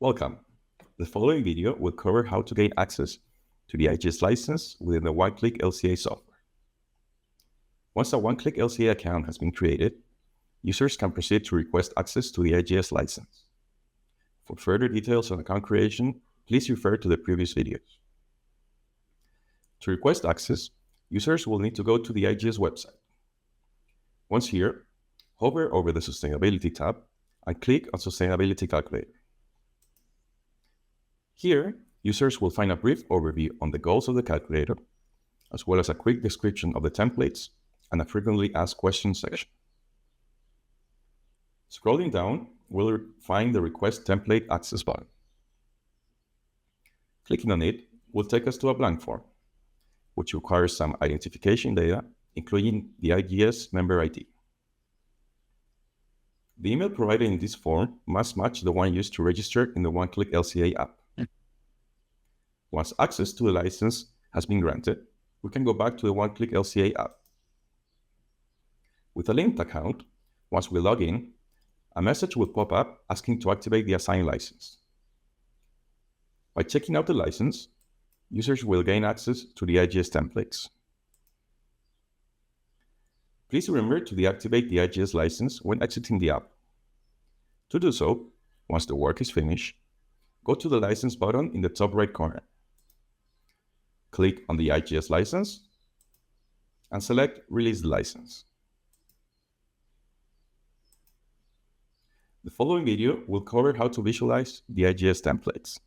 Welcome. The following video will cover how to gain access to the IGS license within the one-click LCA software. Once a one-click LCA account has been created, users can proceed to request access to the IGS license. For further details on account creation, please refer to the previous videos. To request access, users will need to go to the IGS website. Once here, hover over the Sustainability tab and click on Sustainability Calculator. Here, users will find a brief overview on the goals of the calculator, as well as a quick description of the templates and a frequently asked questions section. Scrolling down, we'll find the Request Template Access button. Clicking on it will take us to a blank form, which requires some identification data, including the IGS member ID. The email provided in this form must match the one used to register in the one-click LCA app. Once access to the license has been granted, we can go back to the one-click LCA app. With a linked account, once we log in, a message will pop up asking to activate the assigned license. By checking out the license, users will gain access to the IGS templates. Please remember to deactivate the IGS license when exiting the app. To do so, once the work is finished, go to the license button in the top right corner. Click on the IGS license and select Release the license. The following video will cover how to visualize the IGS templates.